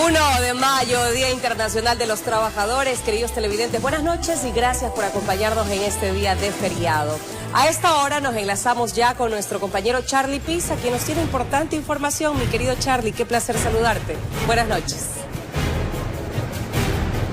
1 de mayo, Día Internacional de los Trabajadores. Queridos televidentes, buenas noches y gracias por acompañarnos en este día de feriado. A esta hora nos enlazamos ya con nuestro compañero Charlie Pisa, quien nos tiene importante información. Mi querido Charlie, qué placer saludarte. Buenas noches.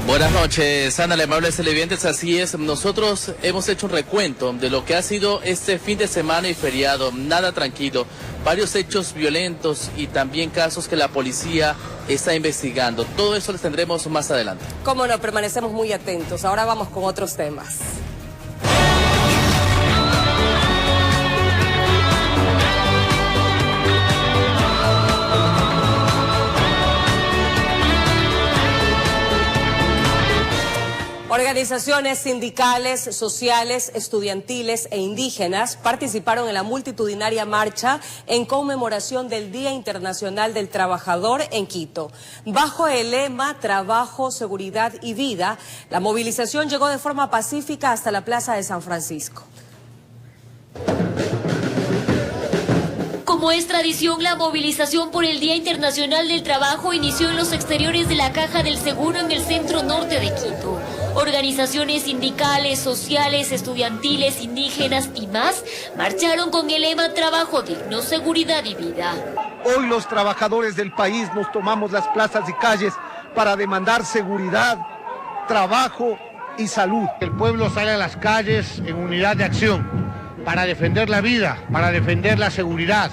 Buenas noches, Ana, amables televidentes. Así es, nosotros hemos hecho un recuento de lo que ha sido este fin de semana y feriado. Nada tranquilo, varios hechos violentos y también casos que la policía está investigando. Todo eso les tendremos más adelante. Cómo no, permanecemos muy atentos. Ahora vamos con otros temas. Organizaciones sindicales, sociales, estudiantiles e indígenas participaron en la multitudinaria marcha en conmemoración del Día Internacional del Trabajador en Quito. Bajo el lema Trabajo, Seguridad y Vida, la movilización llegó de forma pacífica hasta la Plaza de San Francisco. Como es tradición, la movilización por el Día Internacional del Trabajo inició en los exteriores de la Caja del Seguro en el centro norte de Quito. Organizaciones sindicales, sociales, estudiantiles, indígenas y más marcharon con el lema Trabajo digno, seguridad y vida. Hoy los trabajadores del país nos tomamos las plazas y calles para demandar seguridad, trabajo y salud. El pueblo sale a las calles en unidad de acción para defender la vida, para defender la seguridad,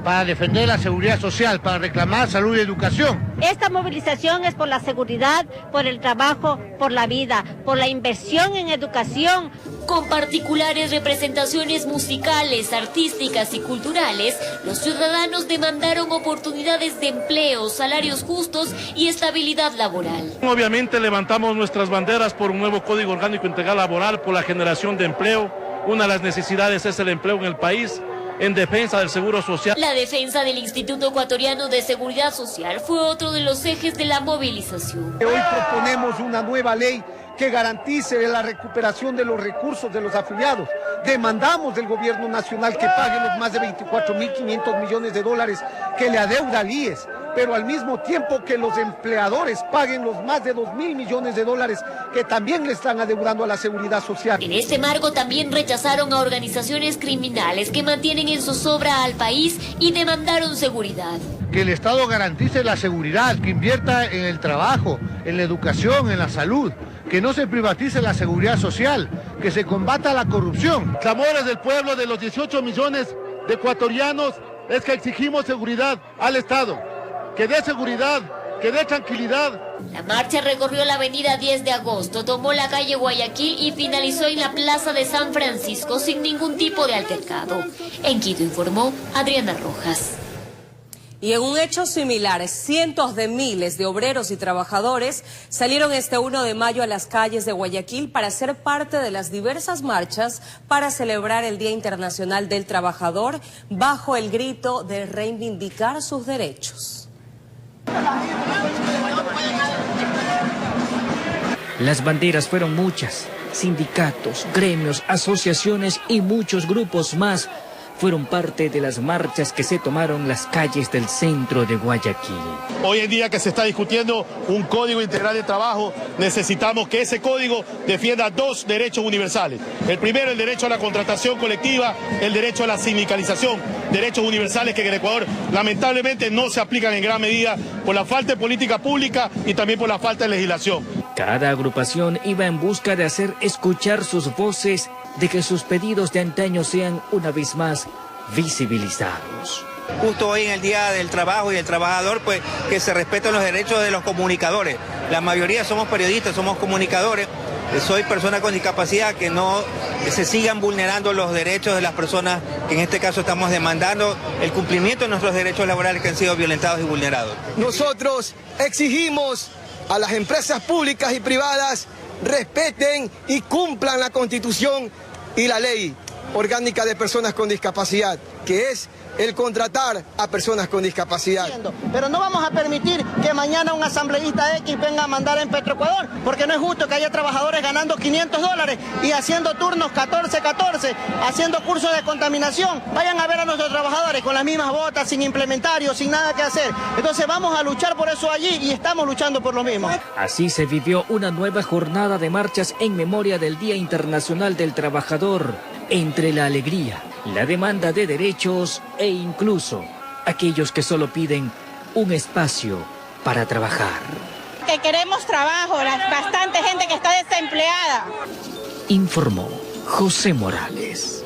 para defender la seguridad social, para reclamar salud y educación. Esta movilización es por la seguridad, por el trabajo, por la vida, por la inversión en educación. Con particulares representaciones musicales, artísticas y culturales, los ciudadanos demandaron oportunidades de empleo, salarios justos y estabilidad laboral. Obviamente levantamos nuestras banderas por un nuevo Código Orgánico Integral Laboral, por la generación de empleo. Una de las necesidades es el empleo en el país, en defensa del seguro social. La defensa del Instituto Ecuatoriano de Seguridad Social fue otro de los ejes de la movilización. Hoy proponemos una nueva ley que garantice la recuperación de los recursos de los afiliados. Demandamos del gobierno nacional que pague los más de 24.500 millones de dólares que le adeuda al IES, pero al mismo tiempo que los empleadores paguen los más de 2.000 millones de dólares que también le están adeudando a la seguridad social. En este marco también rechazaron a organizaciones criminales que mantienen en zozobra al país y demandaron seguridad. Que el Estado garantice la seguridad, que invierta en el trabajo, en la educación, en la salud, que no se privatice la seguridad social, que se combata la corrupción. Clamores del pueblo, de los 18 millones de ecuatorianos, es que exigimos seguridad al Estado, que dé seguridad, que dé tranquilidad. La marcha recorrió la avenida 10 de agosto, tomó la calle Guayaquil y finalizó en la plaza de San Francisco sin ningún tipo de altercado. En Quito informó Adriana Rojas. Y en un hecho similar, cientos de miles de obreros y trabajadores salieron este 1 de mayo a las calles de Guayaquil para ser parte de las diversas marchas para celebrar el Día Internacional del Trabajador bajo el grito de reivindicar sus derechos. Las banderas fueron muchas, sindicatos, gremios, asociaciones y muchos grupos más fueron parte de las marchas que se tomaron las calles del centro de Guayaquil. Hoy en día que se está discutiendo un Código Integral de Trabajo, necesitamos que ese código defienda dos derechos universales. El primero, el derecho a la contratación colectiva, el derecho a la sindicalización, derechos universales que en el Ecuador lamentablemente no se aplican en gran medida por la falta de política pública y también por la falta de legislación. Cada agrupación iba en busca de hacer escuchar sus voces, de que sus pedidos de antaño sean una vez más visibilizados. Justo hoy en el Día del Trabajo y del Trabajador, pues que se respeten los derechos de los comunicadores. La mayoría somos periodistas, somos comunicadores. Soy persona con discapacidad, que no se sigan vulnerando los derechos de las personas, que en este caso estamos demandando el cumplimiento de nuestros derechos laborales que han sido violentados y vulnerados. Nosotros exigimos a las empresas públicas y privadas respeten y cumplan la Constitución y la Ley Orgánica de Personas con Discapacidad, que es el contratar a personas con discapacidad. Pero no vamos a permitir que mañana un asambleísta X venga a mandar en Petroecuador, porque no es justo que haya trabajadores ganando $500 y haciendo turnos 14-14, haciendo cursos de contaminación. Vayan a ver a nuestros trabajadores con las mismas botas, sin implementario, sin nada que hacer. Entonces vamos a luchar por eso allí y estamos luchando por lo mismo. Así se vivió una nueva jornada de marchas en memoria del Día Internacional del Trabajador, entre la alegría, la demanda de derechos e incluso aquellos que solo piden un espacio para trabajar. Que queremos trabajo, bastante gente que está desempleada. Informó José Morales.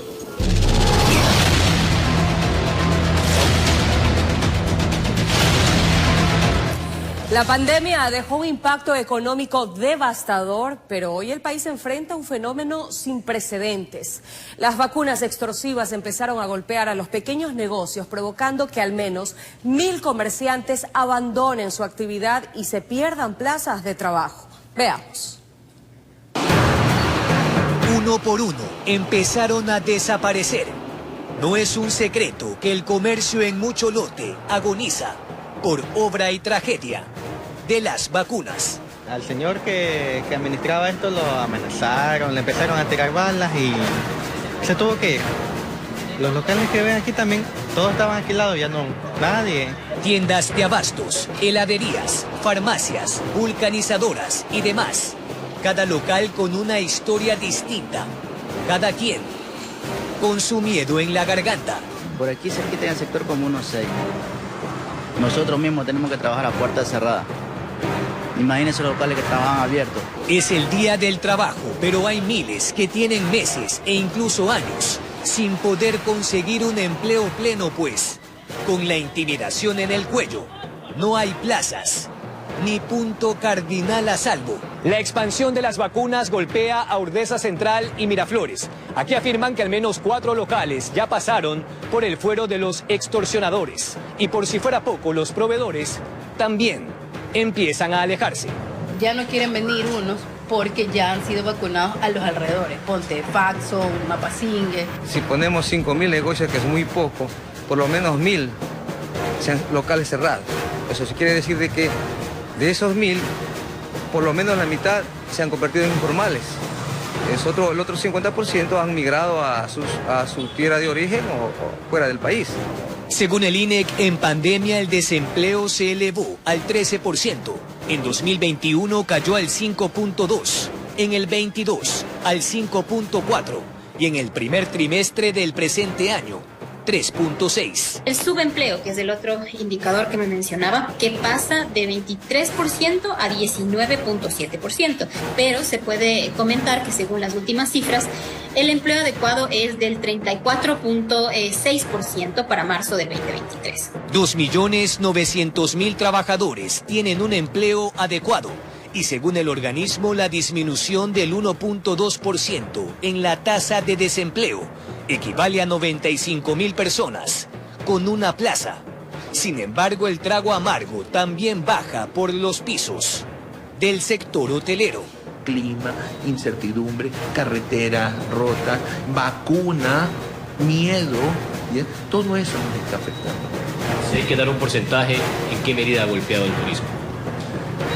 La pandemia dejó un impacto económico devastador, pero hoy el país enfrenta un fenómeno sin precedentes. Las vacunas extorsivas empezaron a golpear a los pequeños negocios, provocando que al menos 1000 comerciantes abandonen su actividad y se pierdan plazas de trabajo. Veamos. Uno por uno empezaron a desaparecer. No es un secreto que el comercio en mucho lote agoniza por obra y tragedia de las vacunas. Al señor que administraba esto lo amenazaron, le empezaron a tirar balas y se tuvo que ir. Los locales que ven aquí también, todos estaban alquilados, ya no, nadie. Tiendas de abastos, heladerías, farmacias, vulcanizadoras y demás. Cada local con una historia distinta. Cada quien con su miedo en la garganta. Por aquí cerquita en el sector común 6. Nosotros mismos tenemos que trabajar a puerta cerrada. Imagínense los locales que estaban abiertos. Es el día del trabajo, pero hay miles que tienen meses e incluso años sin poder conseguir un empleo pleno, pues con la intimidación en el cuello no hay plazas ni punto cardinal a salvo. La expansión de las vacunas golpea a Urdesa Central y Miraflores. Aquí afirman que al menos 4 locales ya pasaron por el fuero de los extorsionadores. Y por si fuera poco, los proveedores también empiezan a alejarse. Ya no quieren venir unos porque ya han sido vacunados a los alrededores. Ponte Faxo, Mapasingue. Si ponemos 5.000 negocios, que es muy poco, por lo menos 1.000 sean locales cerrados. Eso quiere decir de que de esos 1.000, por lo menos la mitad se han convertido en informales. El otro 50% han migrado a su tierra de origen o fuera del país. Según el INEC, en pandemia el desempleo se elevó al 13%. En 2021 cayó al 5.2%, en el 22 al 5.4% y en el primer trimestre del presente año 3.6%. El subempleo, que es el otro indicador que me mencionaba, que pasa de 23% a 19.7%, pero se puede comentar que según las últimas cifras, el empleo adecuado es del 34.6% para marzo del 2023. 2.900.000 trabajadores tienen un empleo adecuado y según el organismo la disminución del 1.2% en la tasa de desempleo equivale a 95.000 personas con una plaza. Sin embargo, el trago amargo también baja por los pisos del sector hotelero. Clima, incertidumbre, carretera rota, vacuna, miedo, ¿bien? Todo eso nos está afectando. Si hay que dar un porcentaje, ¿en qué medida ha golpeado el turismo?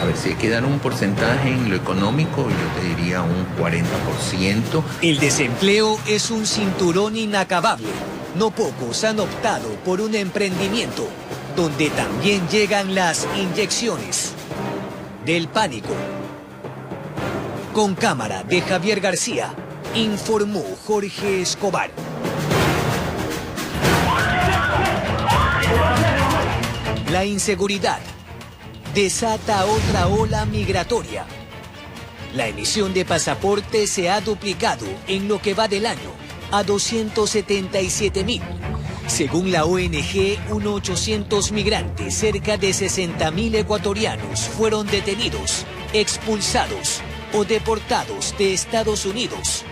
A ver, si hay que dar un porcentaje en lo económico, yo te diría un 40%. El desempleo es un cinturón inacabable. No pocos han optado por un emprendimiento donde también llegan las inyecciones del pánico. Con cámara de Javier García, informó Jorge Escobar. La inseguridad desata otra ola migratoria. La emisión de pasaportes se ha duplicado en lo que va del año a 277.000. Según la ONG, unos 800 migrantes, cerca de 60.000 ecuatorianos, fueron detenidos, expulsados o deportados de Estados Unidos.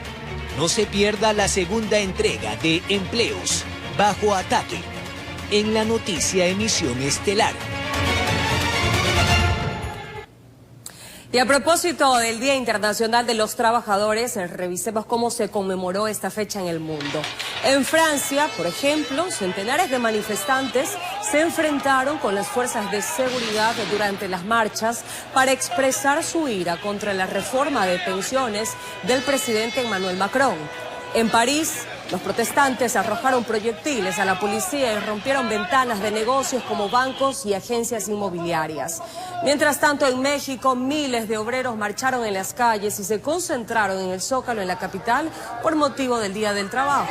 No se pierda la segunda entrega de Empleos bajo ataque en la noticia Emisión Estelar. Y a propósito del Día Internacional de los Trabajadores, revisemos cómo se conmemoró esta fecha en el mundo. En Francia, por ejemplo, centenares de manifestantes se enfrentaron con las fuerzas de seguridad durante las marchas para expresar su ira contra la reforma de pensiones del presidente Emmanuel Macron. En París, los protestantes arrojaron proyectiles a la policía y rompieron ventanas de negocios como bancos y agencias inmobiliarias. Mientras tanto, en México, miles de obreros marcharon en las calles y se concentraron en el Zócalo, en la capital, por motivo del Día del Trabajo.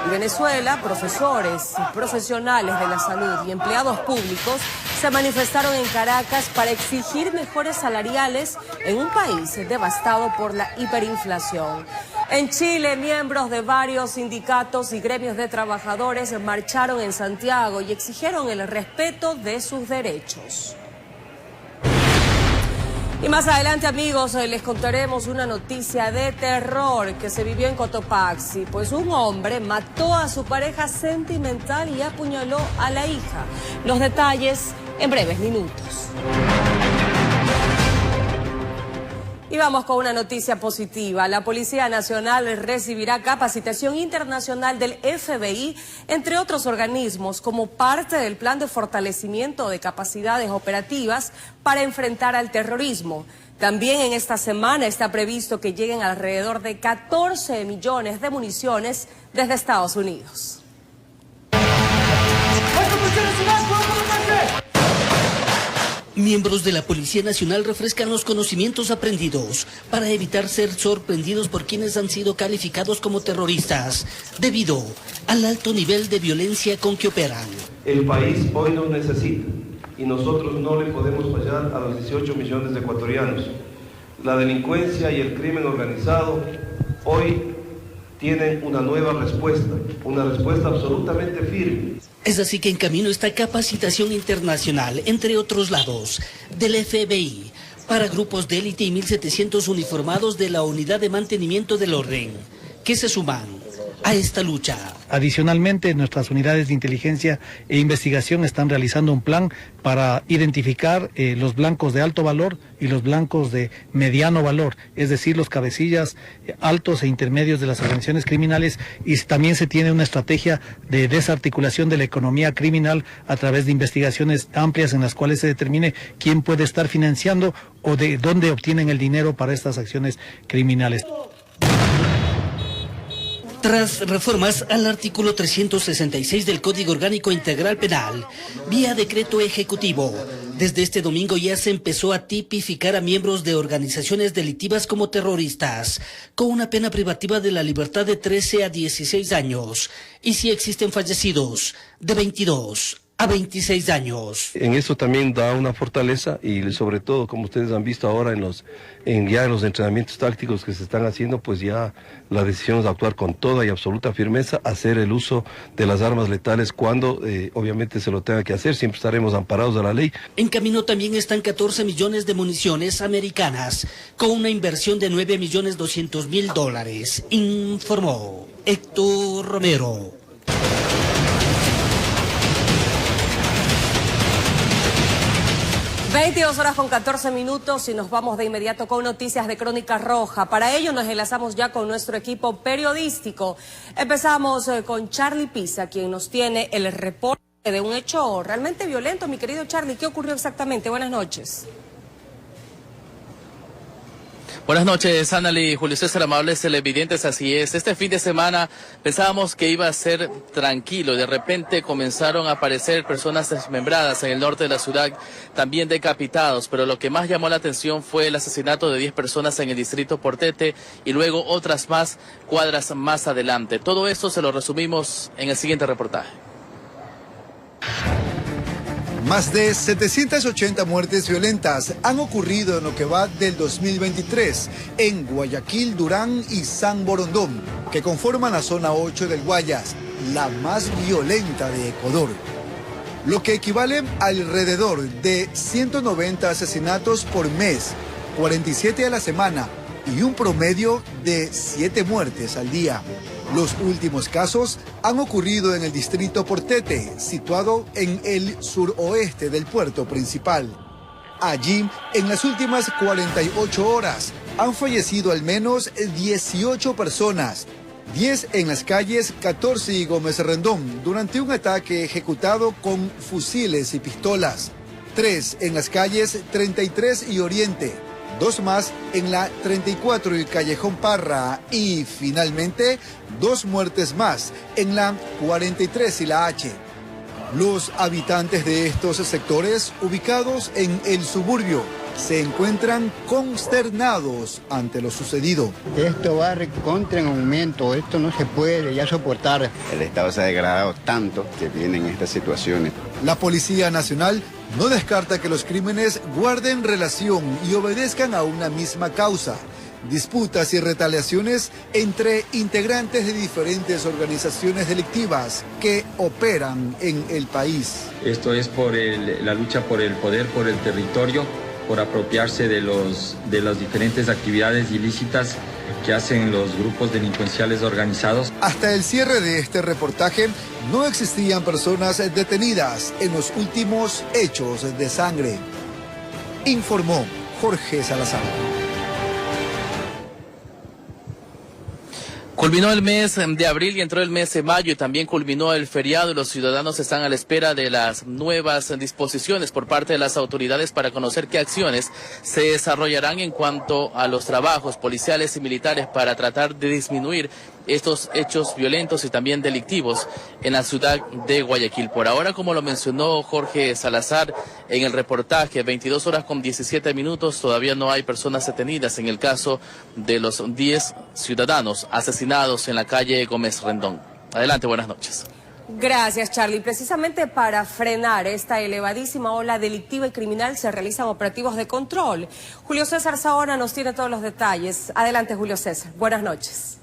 En Venezuela, profesores, profesionales de la salud y empleados públicos se manifestaron en Caracas para exigir mejores salariales en un país devastado por la hiperinflación. En Chile, miembros de varios sindicatos y gremios de trabajadores marcharon en Santiago y exigieron el respeto de sus derechos. Y más adelante, amigos, les contaremos una noticia de terror que se vivió en Cotopaxi, pues un hombre mató a su pareja sentimental y apuñaló a la hija. Los detalles en breves minutos. Y vamos con una noticia positiva. La Policía Nacional recibirá capacitación internacional del FBI, entre otros organismos, como parte del plan de fortalecimiento de capacidades operativas para enfrentar al terrorismo. También en esta semana está previsto que lleguen alrededor de 14 millones de municiones desde Estados Unidos. Miembros de la Policía Nacional refrescan los conocimientos aprendidos para evitar ser sorprendidos por quienes han sido calificados como terroristas debido al alto nivel de violencia con que operan. El país hoy nos necesita y nosotros no le podemos fallar a los 18 millones de ecuatorianos. La delincuencia y el crimen organizado hoy tienen una nueva respuesta, una respuesta absolutamente firme. Es así que en camino está capacitación internacional, entre otros lados, del FBI, para grupos de élite y 1.700 uniformados de la Unidad de Mantenimiento del Orden, que se suman a esta lucha. Adicionalmente, nuestras unidades de inteligencia e investigación están realizando un plan para identificar los blancos de alto valor y los blancos de mediano valor, es decir, los cabecillas altos e intermedios de las organizaciones criminales, y también se tiene una estrategia de desarticulación de la economía criminal a través de investigaciones amplias en las cuales se determine quién puede estar financiando o de dónde obtienen el dinero para estas acciones criminales. Tras reformas al artículo 366 del Código Orgánico Integral Penal, vía decreto ejecutivo, desde este domingo ya se empezó a tipificar a miembros de organizaciones delictivas como terroristas, con una pena privativa de la libertad de 13 a 16 años, y si existen fallecidos, de 22 a 26 años. En eso también da una fortaleza y sobre todo, como ustedes han visto ahora en los entrenamientos tácticos que se están haciendo, pues ya la decisión es actuar con toda y absoluta firmeza, hacer el uso de las armas letales cuando obviamente se lo tenga que hacer, siempre estaremos amparados de la ley. En camino también están 14 millones de municiones americanas, con una inversión de $9.200.000, informó Héctor Romero. 22 horas con 14 minutos y nos vamos de inmediato con noticias de Crónica Roja. Para ello nos enlazamos ya con nuestro equipo periodístico. Empezamos con Charlie Pisa, quien nos tiene el reporte de un hecho realmente violento. Mi querido Charlie, ¿qué ocurrió exactamente? Buenas noches. Buenas noches, Anneli, Julio César, amables televidentes, así es. Este fin de semana pensábamos que iba a ser tranquilo, de repente comenzaron a aparecer personas desmembradas en el norte de la ciudad, también decapitados, pero lo que más llamó la atención fue el asesinato de 10 personas en el distrito Portete y luego otras más cuadras más adelante. Todo esto se lo resumimos en el siguiente reportaje. Más de 780 muertes violentas han ocurrido en lo que va del 2023 en Guayaquil, Durán y San Borondón, que conforman la zona 8 del Guayas, la más violenta de Ecuador. Lo que equivale a alrededor de 190 asesinatos por mes, 47 a la semana y un promedio de 7 muertes al día. Los últimos casos han ocurrido en el distrito Portete, situado en el suroeste del puerto principal. Allí, en las últimas 48 horas, han fallecido al menos 18 personas 10 en las calles 14 y Gómez Rendón, durante un ataque ejecutado con fusiles y pistolas. 3 en las calles 33 y Oriente. 2 más en la 34 y Callejón Parra. Y finalmente, 2 muertes más en la 43 y la H. Los habitantes de estos sectores, ubicados en el suburbio, se encuentran consternados ante lo sucedido. Esto va contra en aumento, esto no se puede ya soportar. El Estado se ha degradado tanto que vienen estas situaciones. La Policía Nacional no descarta que los crímenes guarden relación y obedezcan a una misma causa: disputas y retaliaciones entre integrantes de diferentes organizaciones delictivas que operan en el país. Esto es por la lucha por el poder, por el territorio, por apropiarse de las diferentes actividades ilícitas que hacen los grupos delincuenciales organizados. Hasta el cierre de este reportaje, no existían personas detenidas en los últimos hechos de sangre. Informó Jorge Salazar. Culminó el mes de abril y entró el mes de mayo y también culminó el feriado y los ciudadanos están a la espera de las nuevas disposiciones por parte de las autoridades para conocer qué acciones se desarrollarán en cuanto a los trabajos policiales y militares para tratar de disminuir estos hechos violentos y también delictivos en la ciudad de Guayaquil. Por ahora, como lo mencionó Jorge Salazar en el reportaje, 22 horas con 17 minutos, todavía no hay personas detenidas en el caso de los 10 ciudadanos asesinados en la calle Gómez Rendón. Adelante, buenas noches. Gracias, Charlie. Precisamente para frenar esta elevadísima ola delictiva y criminal se realizan operativos de control. Julio César Saona nos tiene todos los detalles. Adelante, Julio César. Buenas noches.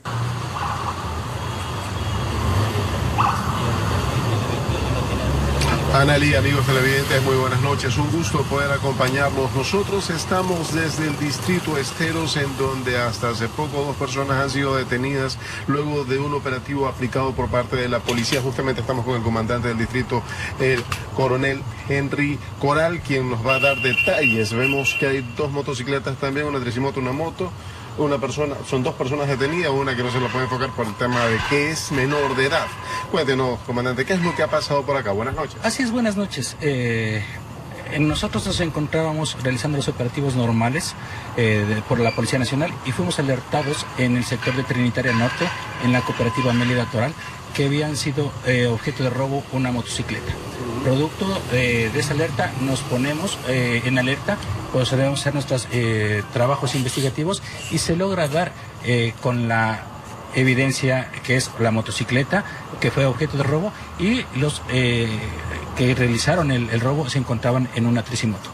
Analí, amigos televidentes, muy buenas noches. Un gusto poder acompañarlos. Nosotros estamos desde el distrito Esteros, en donde hasta hace poco 2 personas han sido detenidas luego de un operativo aplicado por parte de la policía. Justamente estamos con el comandante del distrito, el coronel Henry Coral, quien nos va a dar detalles. Vemos que hay 2 motocicletas también, una tricimoto, una moto. Son 2 personas detenidas, una que no se la puede enfocar por el tema de que es menor de edad. Cuéntenos, comandante, ¿qué es lo que ha pasado por acá? Buenas noches. Así es, buenas noches. Nosotros nos encontrábamos realizando los operativos normales por la Policía Nacional y fuimos alertados en el sector de Trinitaria Norte, en la cooperativa Mélida Toral, que habían sido objeto de robo una motocicleta. Producto de esa alerta nos ponemos en alerta, procedemos a hacer nuestros trabajos investigativos y se logra dar con la evidencia que es la motocicleta que fue objeto de robo y los que realizaron el robo se encontraban en una tricimoto.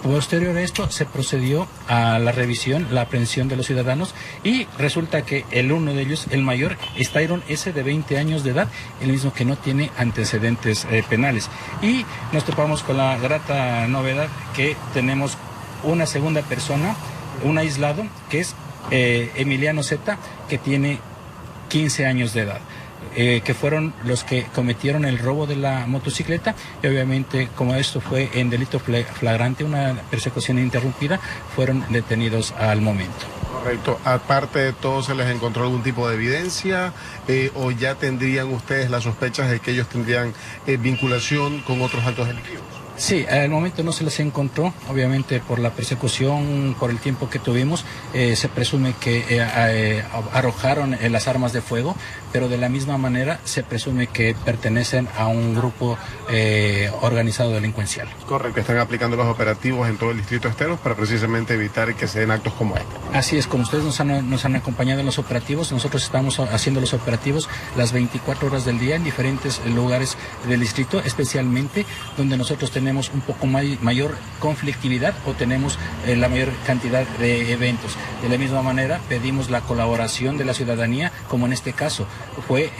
Posterior a esto se procedió a la revisión, la aprehensión de los ciudadanos y resulta que uno de ellos, el mayor, es Tyron S. de 20 años de edad, el mismo que no tiene antecedentes penales. Y nos topamos con la grata novedad que tenemos una segunda persona, un aislado, que es Emiliano Z, que tiene 15 años de edad. Que fueron los que cometieron el robo de la motocicleta y obviamente como esto fue en delito flagrante, una persecución interrumpida, fueron detenidos al momento. Correcto. Aparte de todo, ¿se les encontró algún tipo de evidencia o ya tendrían ustedes las sospechas de que ellos tendrían vinculación con otros actos delictivos? Sí, al momento no se les encontró, obviamente por la persecución, por el tiempo que tuvimos, se presume que arrojaron las armas de fuego, pero de la misma manera se presume que pertenecen a un grupo organizado delincuencial. Correcto, están aplicando los operativos en todo el distrito Esteros para precisamente evitar que se den actos como este. Así es, como ustedes nos han acompañado en los operativos, nosotros estamos haciendo los operativos las 24 horas del día en diferentes lugares del distrito, especialmente donde nosotros tenemos un poco mayor conflictividad o tenemos la mayor cantidad de eventos. De la misma manera pedimos la colaboración de la ciudadanía, como en este caso fue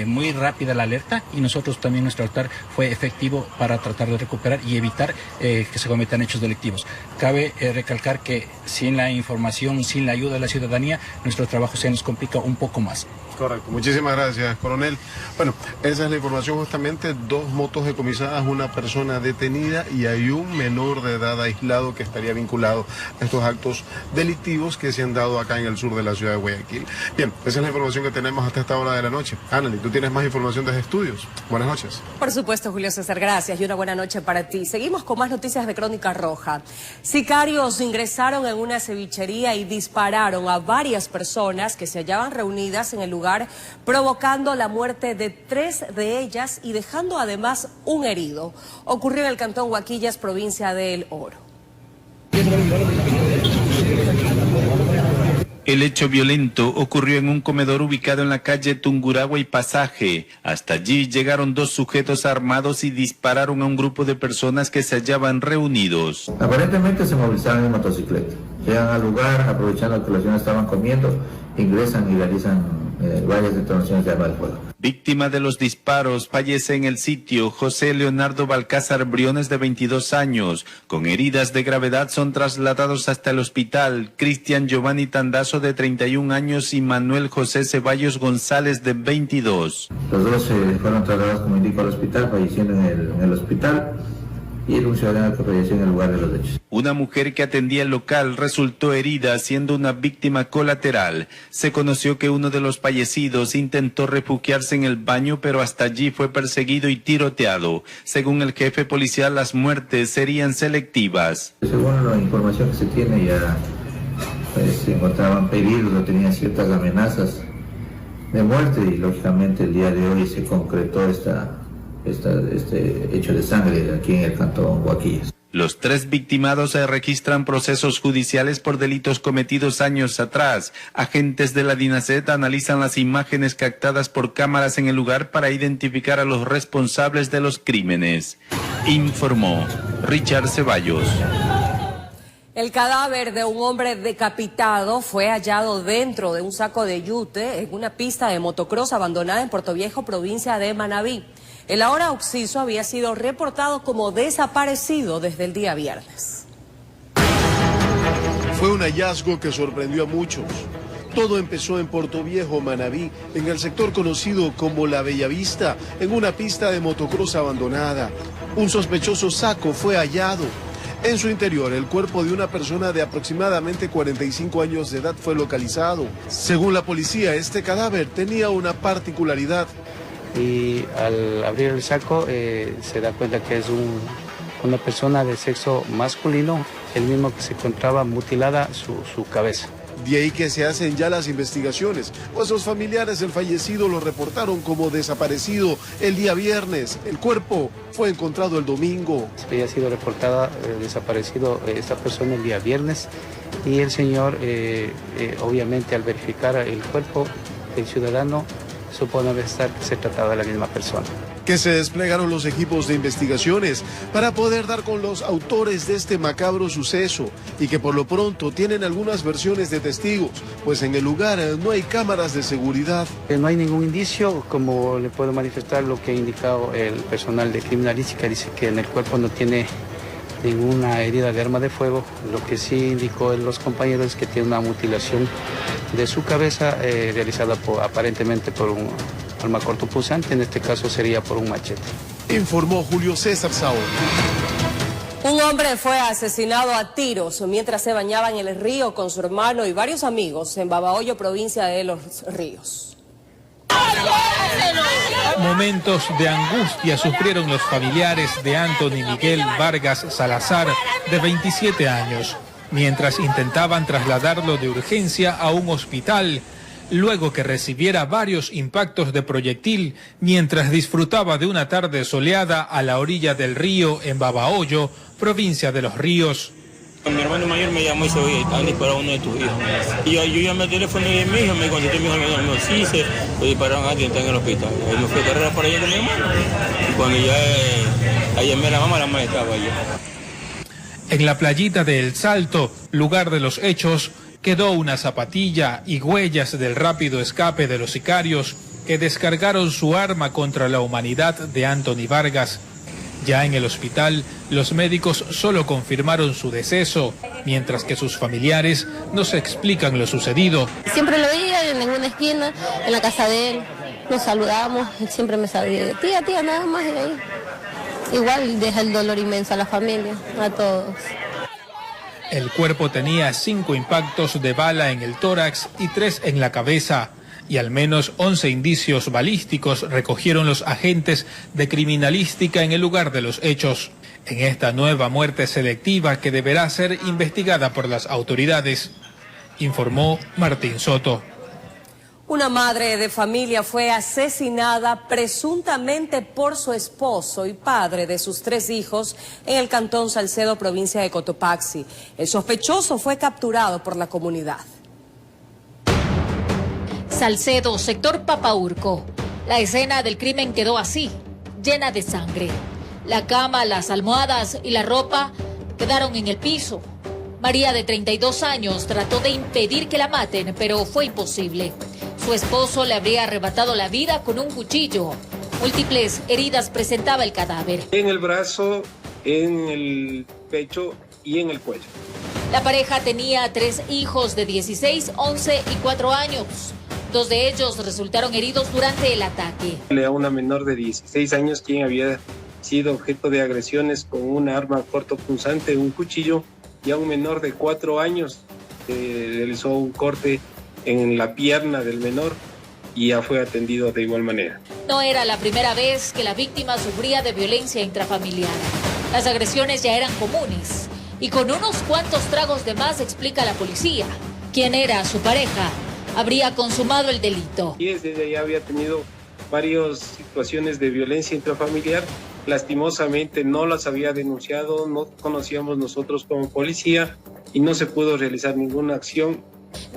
muy rápida la alerta y nosotros también nuestro actuar fue efectivo para tratar de recuperar y evitar que se cometan hechos delictivos. Cabe recalcar que sin la información, sin la ayuda de la ciudadanía, nuestro trabajo se nos complica un poco más. Correcto, muchísimas gracias, coronel. Bueno, esa es la información justamente, 2 motos decomisadas, una persona detenida. detenida y hay un menor de edad aislado que estaría vinculado a estos actos delictivos que se han dado acá en el sur de la ciudad de Guayaquil. Bien, esa es la información que tenemos hasta esta hora de la noche. Anneli, tú tienes más información desde estudios. Buenas noches. Por supuesto, Julio César, gracias y una buena noche para ti. Seguimos con más noticias de Crónica Roja. Sicarios ingresaron en una cevichería y dispararon a varias personas que se hallaban reunidas en el lugar, provocando la muerte de 3 de ellas y dejando además un herido. Ocurrió en el cantón Huaquillas, provincia de El Oro. El hecho violento ocurrió en un comedor ubicado en la calle Tungurahua y Pasaje. Hasta allí llegaron 2 sujetos armados y dispararon a un grupo de personas que se hallaban reunidos. Aparentemente se movilizaban en motocicleta. Llegan al lugar, aprovechando que los señores estaban comiendo, ingresan y realizan varias detonaciones de arma de fuego. Víctima de los disparos, fallece en el sitio José Leonardo Balcázar Briones, de 22 años. Con heridas de gravedad son trasladados hasta el hospital Cristian Giovanni Tandazo, de 31 años, y Manuel José Ceballos González, de 22. Los dos fueron trasladados, como indico, al hospital, falleciendo en el hospital. Y era un ciudadano que falleció en el lugar de los hechos. Una mujer que atendía el local resultó herida, siendo una víctima colateral. Se conoció que uno de los fallecidos intentó refugiarse en el baño, pero hasta allí fue perseguido y tiroteado. Según el jefe policial, las muertes serían selectivas. Según la información que se tiene, ya se encontraban peligros o tenían ciertas amenazas de muerte, y lógicamente el día de hoy se concretó este hecho de sangre aquí en el cantón Huaquillas. Los 3 victimados se registran procesos judiciales por delitos cometidos años atrás. Agentes de la DINASET analizan las imágenes captadas por cámaras en el lugar para identificar a los responsables de los crímenes. Informó Richard Ceballos. El cadáver de un hombre decapitado fue hallado dentro de un saco de yute en una pista de motocross abandonada en Puerto Viejo, provincia de Manabí. El ahora occiso había sido reportado como desaparecido desde el día viernes. Fue un hallazgo que sorprendió a muchos. Todo empezó en Puerto Viejo, Manabí, en el sector conocido como La Bellavista, en una pista de motocross abandonada. Un sospechoso saco fue hallado. En su interior, el cuerpo de una persona de aproximadamente 45 años de edad fue localizado. Según la policía, este cadáver tenía una particularidad. Y al abrir el saco se da cuenta que es una persona de sexo masculino, el mismo que se encontraba mutilada su cabeza. De ahí que se hacen ya las investigaciones, pues los familiares del fallecido lo reportaron como desaparecido el día viernes. El cuerpo fue encontrado el domingo. Había sido reportada desaparecido esta persona el día viernes, y el señor, obviamente, al verificar el cuerpo, el ciudadano supone estar que se trataba de la misma persona. Que se desplegaron los equipos de investigaciones para poder dar con los autores de este macabro suceso, y que por lo pronto tienen algunas versiones de testigos, pues en el lugar no hay cámaras de seguridad. No hay ningún indicio, como le puedo manifestar lo que ha indicado el personal de criminalística. Dice que en el cuerpo no tiene ninguna herida de arma de fuego. Lo que sí indicó los compañeros es que tiene una mutilación de su cabeza realizada aparentemente por un arma cortopunzante, en este caso sería por un machete. Informó Julio César Saúl. Un hombre fue asesinado a tiros mientras se bañaba en el río con su hermano y varios amigos en Babahoyo, provincia de Los Ríos. Momentos de angustia sufrieron los familiares de Anthony Miguel Vargas Salazar, de 27 años, mientras intentaban trasladarlo de urgencia a un hospital, luego que recibiera varios impactos de proyectil mientras disfrutaba de una tarde soleada a la orilla del río en Babahoyo, provincia de Los Ríos. Mi hermano mayor me llamó y dice, oye, han disparado a uno de tus hijos. Y yo llamé al teléfono de mi hijo, me contestó mi hijo, me dijo, sí, se dispararon a alguien, está en el hospital. Y yo fui a carrera para allá con mi hermano. Y cuando ya llamé a la mamá estaba allá. En la playita de El Salto, lugar de los hechos, quedó una zapatilla y huellas del rápido escape de los sicarios que descargaron su arma contra la humanidad de Anthony Vargas. Ya en el hospital, los médicos solo confirmaron su deceso, mientras que sus familiares nos explican lo sucedido. Siempre lo veía en una esquina, en la casa de él, nos saludamos, él siempre me saludaba, tía, nada más, y ahí. igual deja el dolor inmenso a la familia, a todos. El cuerpo tenía 5 impactos de bala en el tórax y 3 en la cabeza, y al menos 11 indicios balísticos recogieron los agentes de criminalística en el lugar de los hechos. En esta nueva muerte selectiva que deberá ser investigada por las autoridades, informó Martín Soto. Una madre de familia fue asesinada presuntamente por su esposo y padre de sus 3 hijos en el cantón Salcedo, provincia de Cotopaxi. El sospechoso fue capturado por la comunidad. Salcedo, sector Papaurco. La escena del crimen quedó así, llena de sangre. La cama, las almohadas y la ropa quedaron en el piso. María, de 32 años, trató de impedir que la maten, pero fue imposible. Su esposo le habría arrebatado la vida con un cuchillo. Múltiples heridas presentaba el cadáver. En el brazo, en el pecho y en el cuello. La pareja tenía 3 hijos de 16, 11 y 4 años. 2 de ellos resultaron heridos durante el ataque. A una menor de 16 años quien había sido objeto de agresiones con un arma cortopunzante, un cuchillo, y a un menor de 4 años realizó un corte en la pierna del menor y ya fue atendido de igual manera. No era la primera vez que la víctima sufría de violencia intrafamiliar. Las agresiones ya eran comunes y con unos cuantos tragos de más, explica la policía, quien era su pareja habría consumado el delito. Y desde allá había tenido varias situaciones de violencia intrafamiliar. Lastimosamente no las había denunciado, no conocíamos nosotros como policía y no se pudo realizar ninguna acción.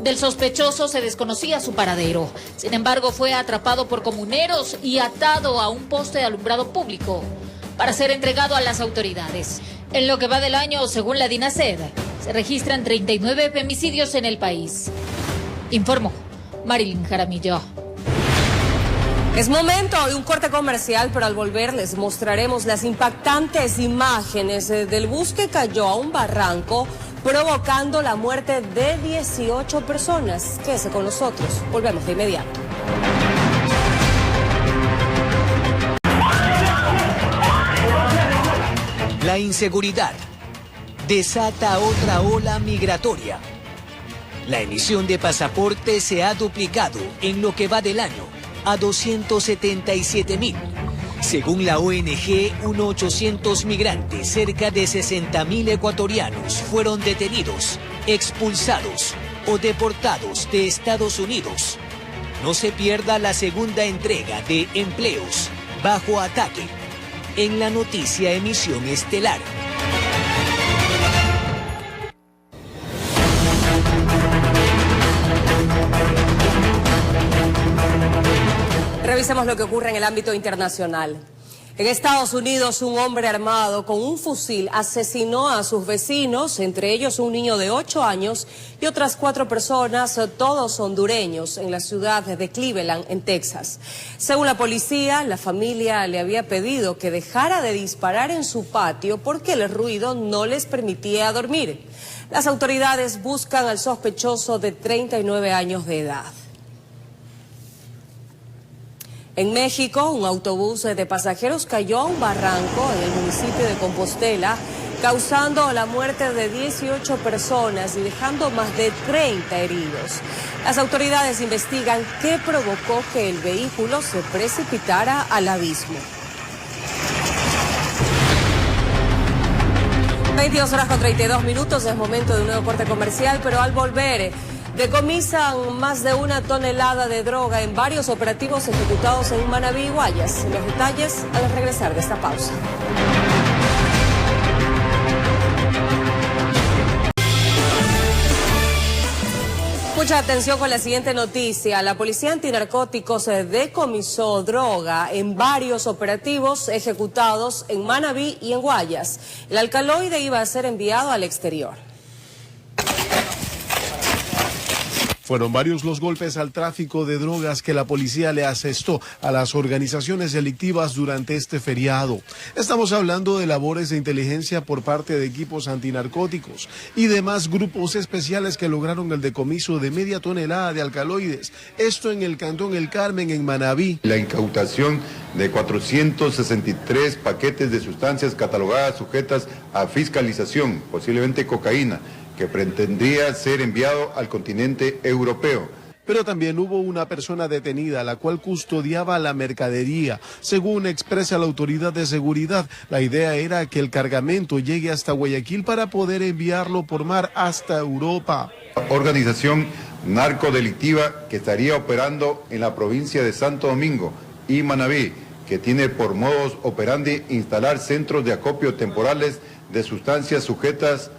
Del sospechoso se desconocía su paradero. Sin embargo, fue atrapado por comuneros y atado a un poste de alumbrado público para ser entregado a las autoridades. En lo que va del año, según la DINASED, se registran 39 femicidios en el país. Informó Marilyn Jaramillo. Es momento de un corte comercial, pero al volver les mostraremos las impactantes imágenes del bus que cayó a un barranco, provocando la muerte de 18 personas. Quédese con nosotros, volvemos de inmediato. La inseguridad desata otra ola migratoria. La emisión de pasaportes se ha duplicado en lo que va del año a 277.000. Según la ONG, unos 800 migrantes, cerca de 60.000 ecuatorianos, fueron detenidos, expulsados o deportados de Estados Unidos. No se pierda la segunda entrega de Empleos bajo ataque en la noticia Emisión Estelar. Revisemos lo que ocurre en el ámbito internacional. En Estados Unidos, un hombre armado con un fusil asesinó a sus vecinos, entre ellos un niño de 8 años y otras 4 personas, todos hondureños, en la ciudad de Cleveland, en Texas. Según la policía, la familia le había pedido que dejara de disparar en su patio porque el ruido no les permitía dormir. Las autoridades buscan al sospechoso de 39 años de edad. En México, un autobús de pasajeros cayó a un barranco en el municipio de Compostela, causando la muerte de 18 personas y dejando más de 30 heridos. Las autoridades investigan qué provocó que el vehículo se precipitara al abismo. 22:32, es momento de un nuevo corte comercial, pero al volver decomisan más de 1 tonelada de droga en varios operativos ejecutados en Manabí y Guayas. Los detalles al regresar de esta pausa. Mucha atención con la siguiente noticia. La Policía Antinarcóticos decomisó droga en varios operativos ejecutados en Manabí y en Guayas. El alcaloide iba a ser enviado al exterior. Fueron varios los golpes al tráfico de drogas que la policía le asestó a las organizaciones delictivas durante este feriado. Estamos hablando de labores de inteligencia por parte de equipos antinarcóticos y demás grupos especiales que lograron el decomiso de media tonelada de alcaloides. Esto en el Cantón El Carmen, en Manabí. La incautación de 463 paquetes de sustancias catalogadas sujetas a fiscalización, posiblemente cocaína, que pretendría ser enviado al continente europeo. Pero también hubo una persona detenida, la cual custodiaba la mercadería. Según expresa la autoridad de seguridad, la idea era que el cargamento llegue hasta Guayaquil para poder enviarlo por mar hasta Europa. Organización narcodelictiva que estaría operando en la provincia de Santo Domingo y Manabí, que tiene por modus operandi instalar centros de acopio temporales de sustancias sujetas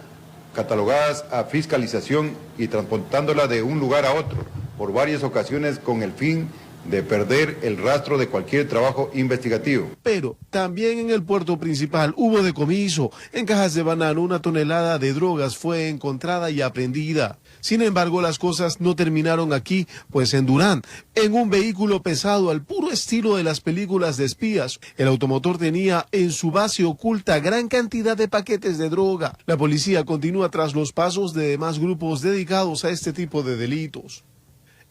catalogadas a fiscalización y transportándola de un lugar a otro por varias ocasiones con el fin de perder el rastro de cualquier trabajo investigativo. Pero también en el puerto principal hubo decomiso. En cajas de banano 1 tonelada de drogas fue encontrada y aprehendida. Sin embargo, las cosas no terminaron aquí, pues en Durán, en un vehículo pesado al puro estilo de las películas de espías, el automotor tenía en su base oculta gran cantidad de paquetes de droga. La policía continúa tras los pasos de demás grupos dedicados a este tipo de delitos.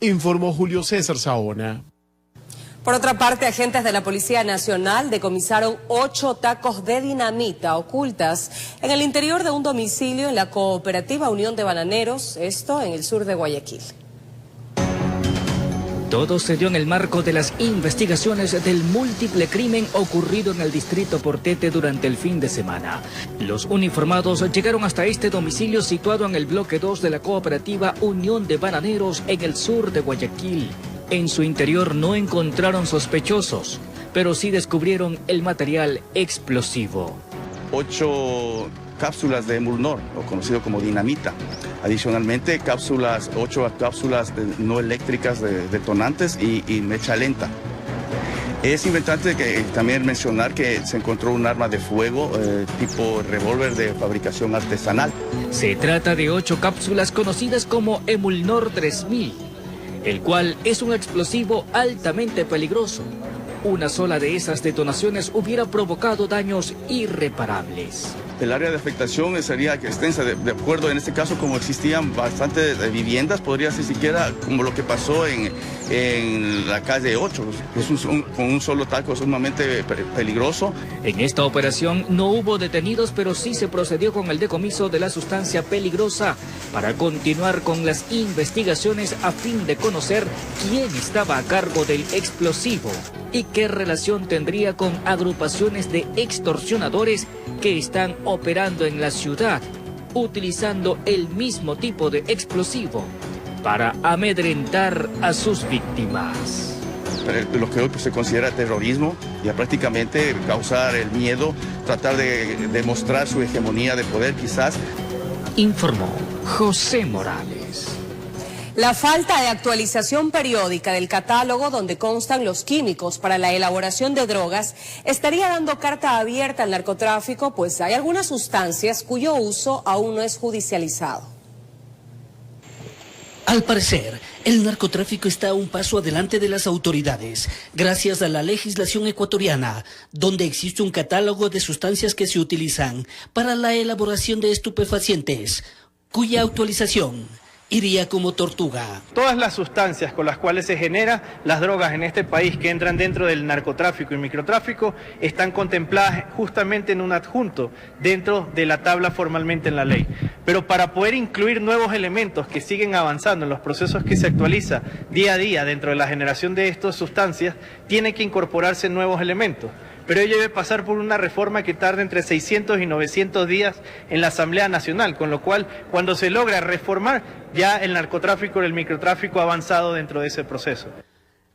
Informó Julio César Saona. Por otra parte, agentes de la Policía Nacional decomisaron 8 tacos de dinamita ocultas en el interior de un domicilio en la Cooperativa Unión de Bananeros, esto en el sur de Guayaquil. Todo se dio en el marco de las investigaciones del múltiple crimen ocurrido en el distrito Portete durante el fin de semana. Los uniformados llegaron hasta este domicilio situado en el bloque 2 de la Cooperativa Unión de Bananeros en el sur de Guayaquil. En su interior no encontraron sospechosos, pero sí descubrieron el material explosivo. 8 cápsulas de Emulnor, o conocido como dinamita. Adicionalmente, 8 cápsulas no eléctricas de detonantes y mecha lenta. Es importante también mencionar que se encontró un arma de fuego tipo revólver de fabricación artesanal. Se trata de 8 cápsulas conocidas como Emulnor 3000, el cual es un explosivo altamente peligroso. Una sola de esas detonaciones hubiera provocado daños irreparables. El área de afectación sería extensa, de acuerdo en este caso como existían bastantes viviendas, podría ser siquiera como lo que pasó en la calle 8, con un solo taco sumamente peligroso. En esta operación no hubo detenidos, pero sí se procedió con el decomiso de la sustancia peligrosa para continuar con las investigaciones a fin de conocer quién estaba a cargo del explosivo y qué relación tendría con agrupaciones de extorsionadores que están operando en la ciudad, utilizando el mismo tipo de explosivo para amedrentar a sus víctimas. Lo que hoy se considera terrorismo, ya prácticamente causar el miedo, tratar de demostrar su hegemonía de poder quizás. Informó José Morales. La falta de actualización periódica del catálogo donde constan los químicos para la elaboración de drogas estaría dando carta abierta al narcotráfico, pues hay algunas sustancias cuyo uso aún no es judicializado. Al parecer, el narcotráfico está a un paso adelante de las autoridades, gracias a la legislación ecuatoriana, donde existe un catálogo de sustancias que se utilizan para la elaboración de estupefacientes, cuya actualización iría como tortuga. Todas las sustancias con las cuales se generan las drogas en este país que entran dentro del narcotráfico y microtráfico están contempladas justamente en un adjunto dentro de la tabla formalmente en la ley. Pero para poder incluir nuevos elementos que siguen avanzando en los procesos que se actualiza día a día dentro de la generación de estas sustancias, tiene que incorporarse nuevos elementos. Pero ello debe pasar por una reforma que tarda entre 600 y 900 días en la Asamblea Nacional, con lo cual, cuando se logra reformar, ya el narcotráfico y el microtráfico ha avanzado dentro de ese proceso.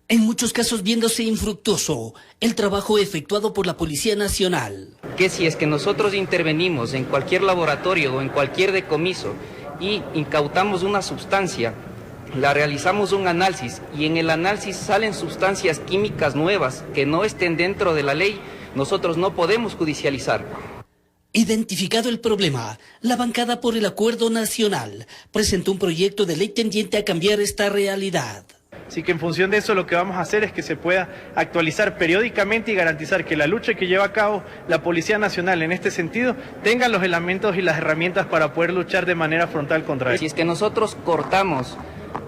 En muchos casos viéndose infructuoso el trabajo efectuado por la Policía Nacional. Que si es que nosotros intervenimos en cualquier laboratorio o en cualquier decomiso y incautamos una sustancia, la realizamos un análisis y en el análisis salen sustancias químicas nuevas que no estén dentro de la ley, nosotros no podemos judicializar. Identificado el problema, la bancada por el Acuerdo Nacional presentó un proyecto de ley tendiente a cambiar esta realidad. Así que en función de eso lo que vamos a hacer es que se pueda actualizar periódicamente y garantizar que la lucha que lleva a cabo la Policía Nacional en este sentido tenga los elementos y las herramientas para poder luchar de manera frontal contra él. Si es que nosotros cortamos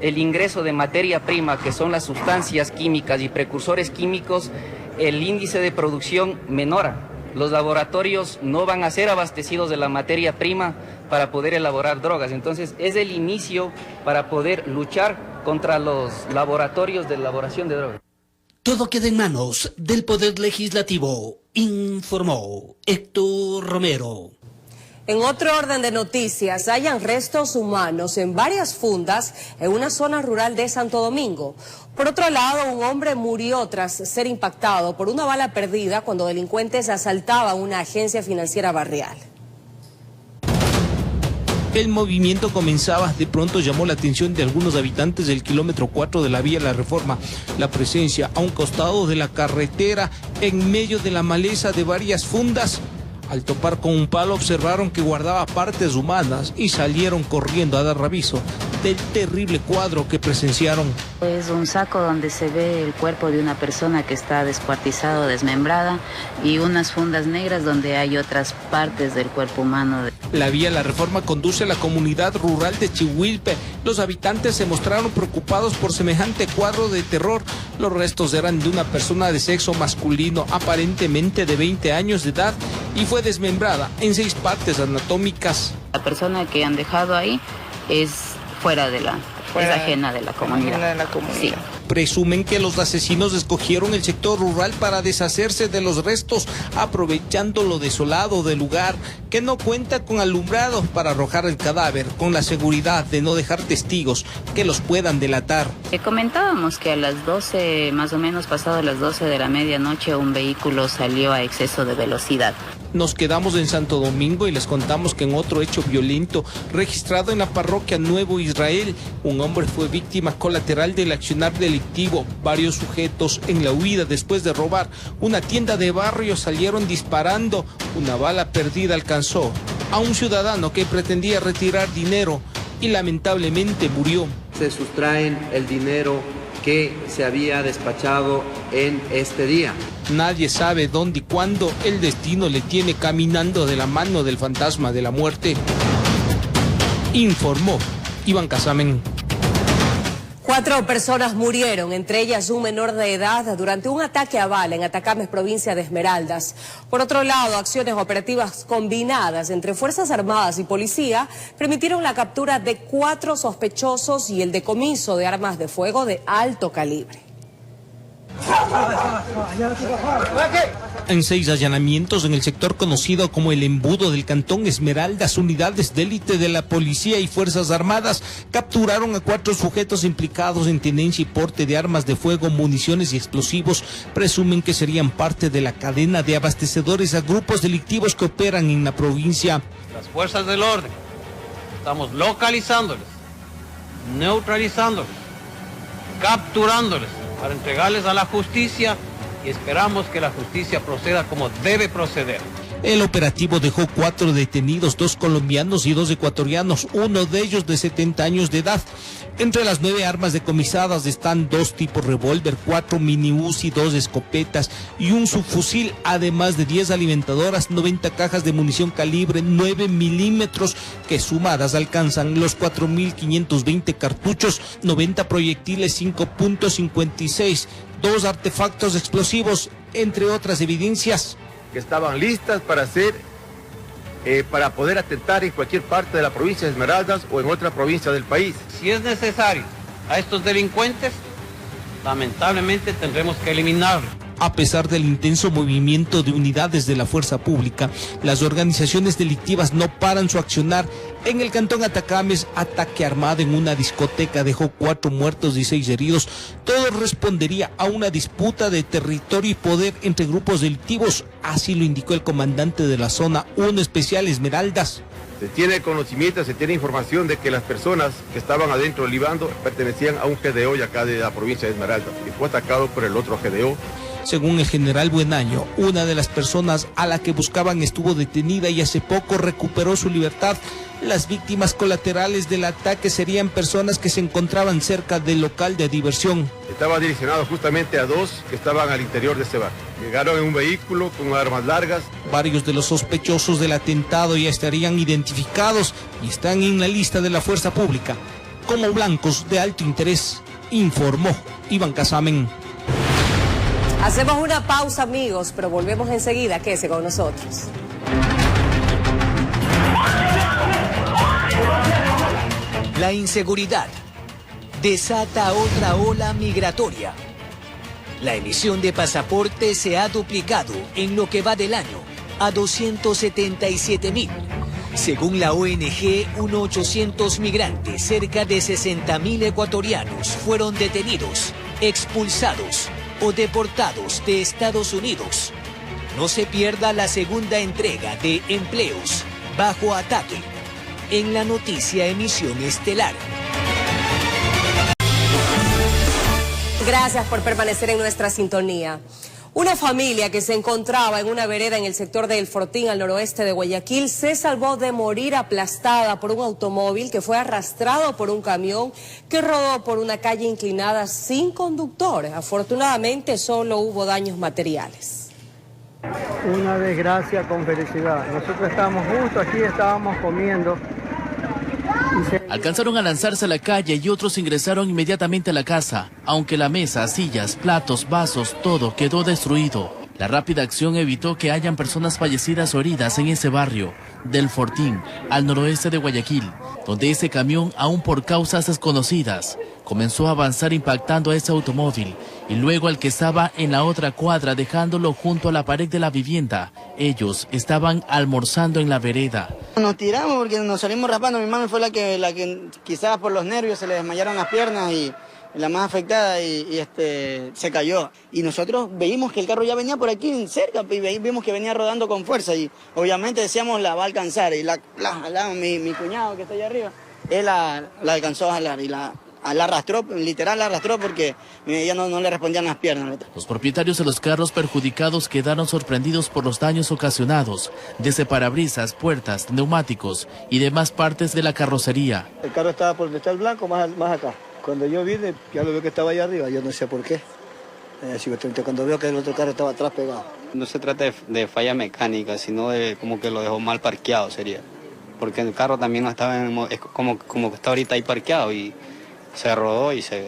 el ingreso de materia prima, que son las sustancias químicas y precursores químicos, el índice de producción menora. Los laboratorios no van a ser abastecidos de la materia prima para poder elaborar drogas. Entonces es el inicio para poder luchar contra los laboratorios de elaboración de drogas. Todo queda en manos del Poder Legislativo, informó Héctor Romero. En otro orden de noticias, hallan restos humanos en varias fundas en una zona rural de Santo Domingo. Por otro lado, un hombre murió tras ser impactado por una bala perdida cuando delincuentes asaltaban una agencia financiera barrial. El movimiento comenzaba, de pronto llamó la atención de algunos habitantes del kilómetro 4 de la vía La Reforma. La presencia a un costado de la carretera, en medio de la maleza de varias fundas. Al topar con un palo observaron que guardaba partes humanas y salieron corriendo a dar aviso del terrible cuadro que presenciaron. Es un saco donde se ve el cuerpo de una persona que está descuartizado, desmembrada, y unas fundas negras donde hay otras partes del cuerpo humano. La vía La Reforma conduce a la comunidad rural de Chihuilpe. Los habitantes se mostraron preocupados por semejante cuadro de terror. Los restos eran de una persona de sexo masculino, aparentemente de 20 años de edad, y fue desmembrada en 6 partes anatómicas. La persona que han dejado ahí es es ajena de la comunidad. Sí. Presumen que los asesinos escogieron el sector rural para deshacerse de los restos, aprovechando lo desolado del lugar, que no cuenta con alumbrado para arrojar el cadáver, con la seguridad de no dejar testigos que los puedan delatar. Comentábamos que a las 12, más o menos pasado las 12 de la medianoche, un vehículo salió a exceso de velocidad. Nos quedamos en Santo Domingo y les contamos que en otro hecho violento registrado en la parroquia Nuevo Israel, un hombre fue víctima colateral del accionar delictivo. Varios sujetos en la huida después de robar una tienda de barrio salieron disparando. Una bala perdida alcanzó a un ciudadano que pretendía retirar dinero y lamentablemente murió. Se sustraen el dinero que se había despachado en este día. Nadie sabe dónde y cuándo el destino le tiene caminando de la mano del fantasma de la muerte. Informó Iván Casamen. 4 personas murieron, entre ellas un menor de edad, durante un ataque a bala en Atacames, provincia de Esmeraldas. Por otro lado, acciones operativas combinadas entre Fuerzas Armadas y Policía permitieron la captura de 4 sospechosos y el decomiso de armas de fuego de alto calibre. En 6 allanamientos en el sector conocido como el Embudo del Cantón Esmeraldas, unidades de élite de la Policía y Fuerzas Armadas capturaron a 4 sujetos implicados en tenencia y porte de armas de fuego, municiones y explosivos. Presumen que serían parte de la cadena de abastecedores a grupos delictivos que operan en la provincia. Las fuerzas del orden, estamos localizándoles, neutralizándoles, capturándoles para entregarles a la justicia y esperamos que la justicia proceda como debe proceder. El operativo dejó 4 detenidos, 2 colombianos y 2 ecuatorianos, uno de ellos de 70 años de edad. Entre las 9 armas decomisadas están 2 tipos revólver, 4 mini Uzi, 2 escopetas y un subfusil, además de 10 alimentadoras, 90 cajas de munición calibre 9 milímetros, que sumadas alcanzan los 4.520 cartuchos, 90 proyectiles 5.56, 2 artefactos explosivos, entre otras evidencias. Que estaban listas para poder atentar en cualquier parte de la provincia de Esmeraldas o en otra provincia del país. Si es necesario a estos delincuentes, lamentablemente tendremos que eliminarlos. A pesar del intenso movimiento de unidades de la fuerza pública, las organizaciones delictivas no paran su accionar. En el cantón Atacames, ataque armado en una discoteca dejó 4 muertos y 6 heridos. Todo respondería a una disputa de territorio y poder entre grupos delictivos. Así lo indicó el comandante de la zona 1 especial Esmeraldas. Se tiene conocimiento, se tiene información de que las personas que estaban adentro del libando pertenecían a un GDO y acá de la provincia de Esmeraldas, y fue atacado por el otro GDO. Según el general Buenaño, una de las personas a la que buscaban estuvo detenida y hace poco recuperó su libertad. Las víctimas colaterales del ataque serían personas que se encontraban cerca del local de diversión. Estaba direccionado justamente a dos que estaban al interior de este bar. Llegaron en un vehículo con armas largas. Varios de los sospechosos del atentado ya estarían identificados y están en la lista de la fuerza pública como blancos de alto interés, informó Iván Casamen. Hacemos una pausa, amigos, pero volvemos enseguida. Quédese con nosotros. La inseguridad desata otra ola migratoria. La emisión de pasaportes se ha duplicado en lo que va del año a 277.000. Según la ONG, unos 800 migrantes, cerca de 60.000 ecuatorianos, fueron detenidos, expulsados o deportados de Estados Unidos. No se pierda la segunda entrega de Empleos bajo ataque en la noticia Emisión Estelar. Gracias por permanecer en nuestra sintonía. Una familia que se encontraba en una vereda en el sector de El Fortín, al noroeste de Guayaquil, se salvó de morir aplastada por un automóvil que fue arrastrado por un camión que rodó por una calle inclinada sin conductor. Afortunadamente, solo hubo daños materiales. Una desgracia con felicidad. Nosotros estábamos justo aquí, estábamos comiendo. Alcanzaron a lanzarse a la calle y otros ingresaron inmediatamente a la casa, aunque la mesa, sillas, platos, vasos, todo quedó destruido. La rápida acción evitó que hayan personas fallecidas o heridas en ese barrio del Fortín, al noroeste de Guayaquil, donde ese camión, aún por causas desconocidas, comenzó a avanzar impactando a ese automóvil y luego al que estaba en la otra cuadra, dejándolo junto a la pared de la vivienda. Ellos estaban almorzando en la vereda. Nos tiramos porque nos salimos raspando. Mi mami fue la que quizás por los nervios se le desmayaron las piernas y la más afectada y se cayó. Y nosotros veíamos que el carro ya venía por aquí cerca y vimos que venía rodando con fuerza y obviamente decíamos la va a alcanzar. Y mi cuñado que está allá arriba, él la alcanzó a jalar y la arrastró, literal la arrastró porque ella no le respondían las piernas. Los propietarios de los carros perjudicados quedaron sorprendidos por los daños ocasionados, desde parabrisas, puertas, neumáticos y demás partes de la carrocería. El carro estaba por donde está el blanco, más acá. Cuando yo vine, ya lo veo que estaba allá arriba, yo no sé por qué. Cuando veo que el otro carro estaba atrás pegado. No se trata de falla mecánica, sino de como que lo dejó mal parqueado sería. Porque el carro también no estaba es como que está ahorita ahí parqueado y se rodó y se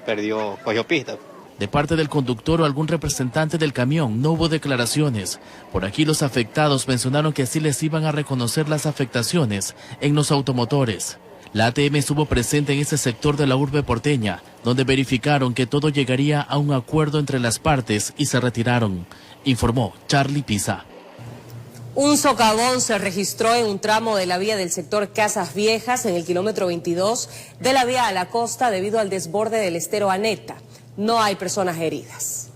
perdió, cogió pista. De parte del conductor o algún representante del camión no hubo declaraciones. Por aquí los afectados mencionaron que así les iban a reconocer las afectaciones en los automotores. La ATM estuvo presente en ese sector de la urbe porteña, donde verificaron que todo llegaría a un acuerdo entre las partes y se retiraron, informó Charlie Pisa. Un socavón se registró en un tramo de la vía del sector Casas Viejas, en el kilómetro 22 de la vía a la costa, debido al desborde del estero Aneta. No hay personas heridas.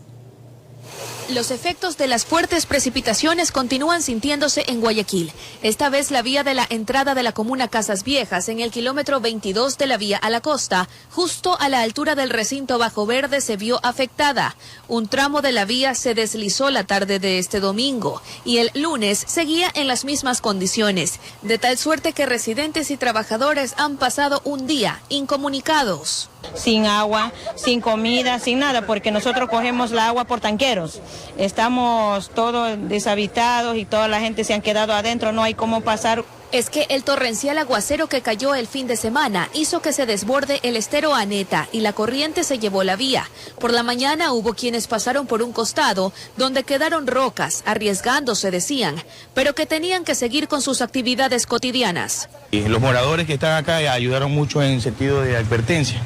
Los efectos de las fuertes precipitaciones continúan sintiéndose en Guayaquil. Esta vez la vía de la entrada de la comuna Casas Viejas, en el kilómetro 22 de la vía a la costa, justo a la altura del recinto Bajo Verde, se vio afectada. Un tramo de la vía se deslizó la tarde de este domingo y el lunes seguía en las mismas condiciones, de tal suerte que residentes y trabajadores han pasado un día incomunicados. Sin agua, sin comida, sin nada, porque nosotros cogemos la agua por tanqueros. Estamos todos deshabitados y toda la gente se han quedado adentro, no hay cómo pasar. Es que el torrencial aguacero que cayó el fin de semana hizo que se desborde el estero Aneta y la corriente se llevó la vía. Por la mañana hubo quienes pasaron por un costado donde quedaron rocas, arriesgándose, decían, pero que tenían que seguir con sus actividades cotidianas. Y los moradores que están acá ayudaron mucho en sentido de advertencia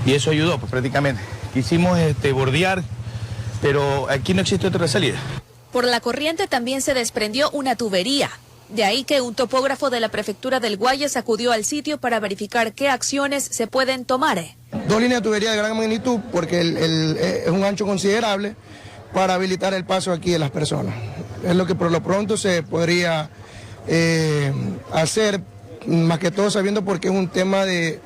y eso ayudó pues, prácticamente. Quisimos bordear, pero aquí no existe otra salida. Por la corriente también se desprendió una tubería. De ahí que un topógrafo de la prefectura del Guayas acudió al sitio para verificar qué acciones se pueden tomar. 2 líneas de tubería de gran magnitud porque es un ancho considerable para habilitar el paso aquí de las personas. Es lo que por lo pronto se podría hacer, más que todo sabiendo porque es un tema que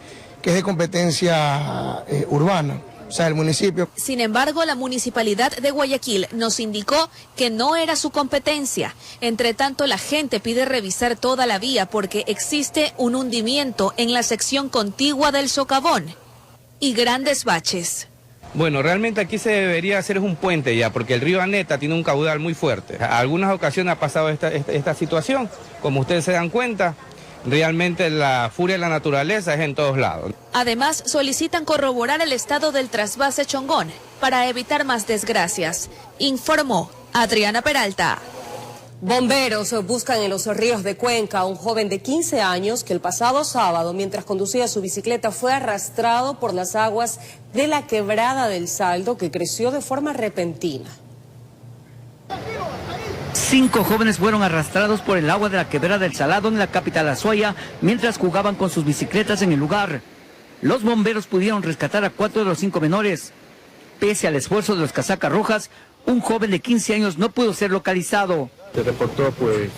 es de competencia urbana. o sea, el municipio. Sin embargo, la Municipalidad de Guayaquil nos indicó que no era su competencia. Entre tanto, la gente pide revisar toda la vía porque existe un hundimiento en la sección contigua del socavón y grandes baches. Bueno, realmente aquí se debería hacer un puente ya, porque el río Aneta tiene un caudal muy fuerte. A algunas ocasiones ha pasado esta situación, como ustedes se dan cuenta, realmente la furia de la naturaleza es en todos lados. Además, solicitan corroborar el estado del trasvase Chongón para evitar más desgracias, informó Adriana Peralta. Bomberos buscan en los ríos de Cuenca a un joven de 15 años que el pasado sábado, mientras conducía su bicicleta, fue arrastrado por las aguas de la quebrada del Saldo, que creció de forma repentina. 5 jóvenes fueron arrastrados por el agua de la quebrada del Salado en la capital Azuaya mientras jugaban con sus bicicletas en el lugar. Los bomberos pudieron rescatar a 4 de los 5 menores. Pese al esfuerzo de los casacas rojas, un joven de 15 años no pudo ser localizado. Se reportó pues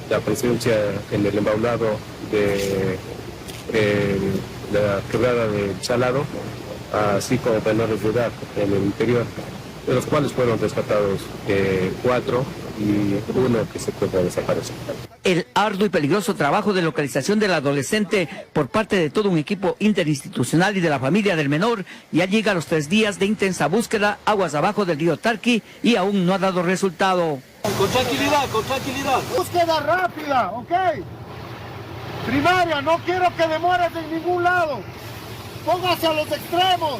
la presencia en el embaulado de la quebrada del Salado, así como menores de edad en el interior, de los cuales fueron rescatados 4 y 1 que se encuentra desaparecido. El arduo y peligroso trabajo de localización del adolescente por parte de todo un equipo interinstitucional y de la familia del menor ya llega a los 3 días de intensa búsqueda aguas abajo del río Tarqui y aún no ha dado resultado. Con tranquilidad, con tranquilidad. Búsqueda rápida, ¿ok? Primaria, no quiero que demores en ningún lado. Póngase a los extremos.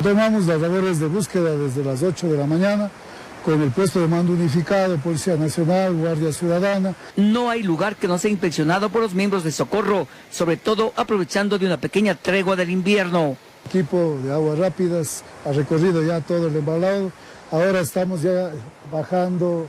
Tomamos las labores de búsqueda desde las 8 de la mañana con el puesto de mando unificado, Policía Nacional, Guardia Ciudadana. No hay lugar que no sea inspeccionado por los miembros de socorro, sobre todo aprovechando de una pequeña tregua del invierno. El equipo de aguas rápidas ha recorrido ya todo el embalado. Ahora estamos ya bajando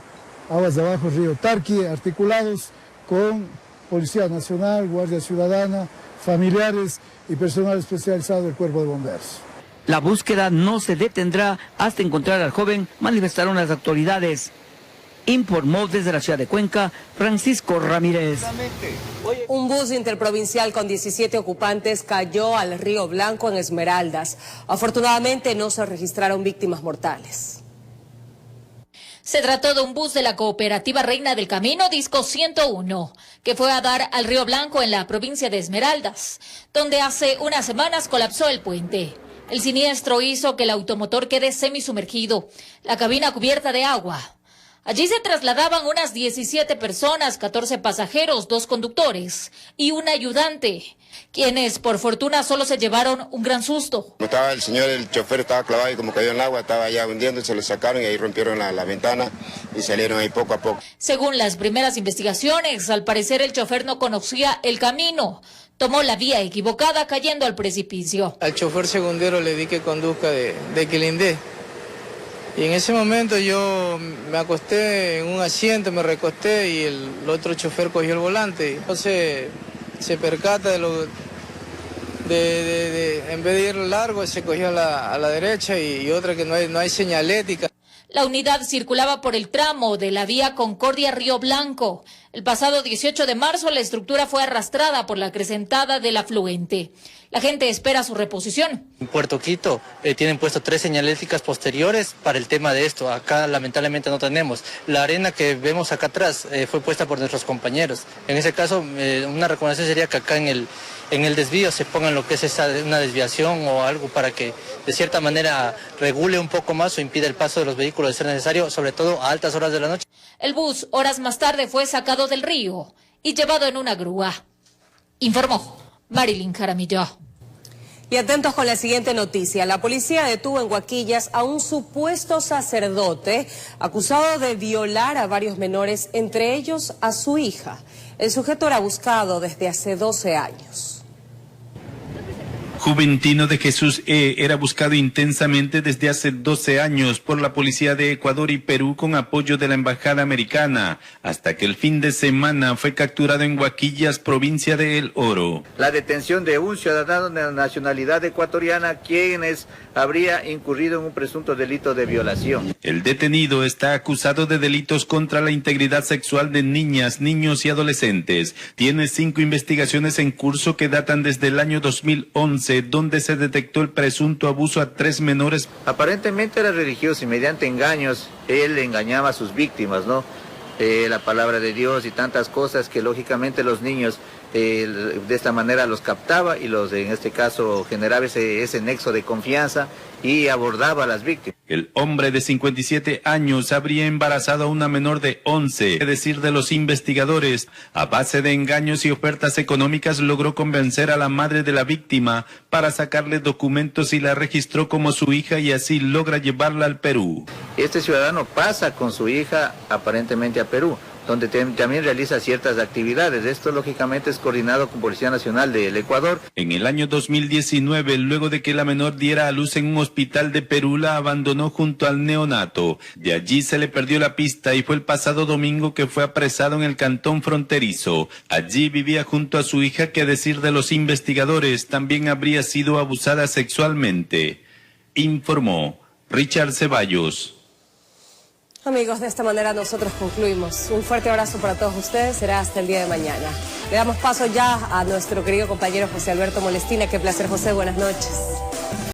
aguas de abajo, río Tarqui, articulados con Policía Nacional, Guardia Ciudadana, familiares y personal especializado del Cuerpo de Bomberos. La búsqueda no se detendrá hasta encontrar al joven, manifestaron las autoridades. Informó desde la ciudad de Cuenca, Francisco Ramírez. Un bus interprovincial con 17 ocupantes cayó al río Blanco en Esmeraldas. Afortunadamente no se registraron víctimas mortales. Se trató de un bus de la cooperativa Reina del Camino Disco 101, que fue a dar al río Blanco en la provincia de Esmeraldas, donde hace unas semanas colapsó el puente. El siniestro hizo que el automotor quede semisumergido, la cabina cubierta de agua. Allí se trasladaban unas 17 personas, 14 pasajeros, 2 conductores y un ayudante, quienes por fortuna solo se llevaron un gran susto. Estaba el señor, el chofer estaba clavado y como cayó en el agua, estaba ya hundiendo, se lo sacaron y ahí rompieron la ventana y salieron ahí poco a poco. Según las primeras investigaciones, al parecer el chofer no conocía el camino. Tomó la vía equivocada cayendo al precipicio. Al chofer segundero le di que conduzca de Quilindé. Y en ese momento yo me acosté en un asiento, me recosté y el otro chofer cogió el volante. Entonces se percata en vez de ir largo, se cogió a la derecha y otra que no hay señalética. La unidad circulaba por el tramo de la vía Concordia-Río Blanco. El pasado 18 de marzo la estructura fue arrastrada por la acrecentada del afluente. La gente espera su reposición. En Puerto Quito tienen puesto 3 señaléticas posteriores para el tema de esto. Acá lamentablemente no tenemos. La arena que vemos acá atrás fue puesta por nuestros compañeros. En ese caso, una recomendación sería que acá en el desvío se pongan lo que es una desviación o algo para que de cierta manera regule un poco más o impida el paso de los vehículos de ser necesario, sobre todo a altas horas de la noche. El bus, horas más tarde, fue sacado del río y llevado en una grúa. Informó Marilyn Jaramillo. Y atentos con la siguiente noticia. La policía detuvo en Huaquillas a un supuesto sacerdote acusado de violar a varios menores, entre ellos a su hija. El sujeto era buscado desde hace 12 años. Juventino de Jesús era buscado intensamente desde hace 12 años por la policía de Ecuador y Perú con apoyo de la embajada americana, hasta que el fin de semana fue capturado en Huaquillas, provincia de El Oro. La detención de un ciudadano de nacionalidad ecuatoriana quienes habría incurrido en un presunto delito de violación. El detenido está acusado de delitos contra la integridad sexual de niñas, niños y adolescentes. Tiene 5 investigaciones en curso que datan desde el año 2011. 2011, donde se detectó el presunto abuso a 3 menores. Aparentemente era religioso y mediante engaños él engañaba a sus víctimas, ¿no? La palabra de Dios y tantas cosas que lógicamente los niños de esta manera los captaba y en este caso generaba ese nexo de confianza y abordaba a las víctimas. El hombre de 57 años habría embarazado a una menor de 11. Es decir, de los investigadores, a base de engaños y ofertas económicas logró convencer a la madre de la víctima para sacarle documentos y la registró como su hija y así logra llevarla al Perú. Este ciudadano pasa con su hija aparentemente a Perú, donde también realiza ciertas actividades. Esto lógicamente es coordinado con Policía Nacional del Ecuador. En el año 2019, luego de que la menor diera a luz en un hospital de Perú, la abandonó junto al neonato. De allí se le perdió la pista y fue el pasado domingo que fue apresado en el cantón fronterizo. Allí vivía junto a su hija que, a decir de los investigadores, también habría sido abusada sexualmente. Informó Richard Ceballos. Amigos, de esta manera nosotros concluimos. Un fuerte abrazo para todos ustedes. Será hasta el día de mañana. Le damos paso ya a nuestro querido compañero José Alberto Molestina. Qué placer, José. Buenas noches.